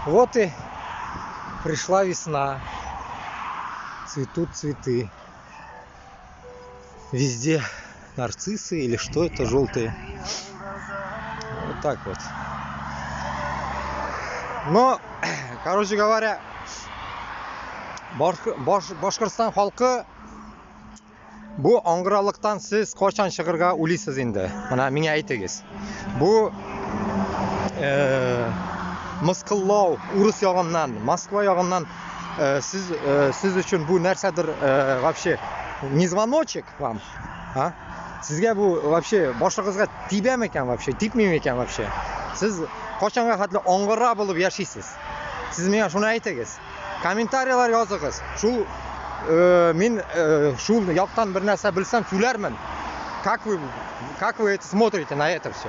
Вот и пришла весна. Цветут цветы. Везде нарциссы или что это, желтые. Вот так вот. Но, короче говоря, Boshqirdiston xalqi bu ong'iraliqdan siz qachon shiqirga ulisiz endi? Mana menga aytingiz. Bu misqillov, urus yog'imdan, Moskva yog'imdan siz uchun bu narsadir вообще не звоночек вам, а? Sizga bu вообще boshqa qizga tibami ekan вообще, tepmaymi ekan вообще? Siz qachonga qadar ong'ira bo'lib yashaysiz? Siz menga shuni aytingiz. Kommentariyalar yozingiz. Men shu yoqdan bir narsa bilsam, so'larman. Как вы это смотрите на это все?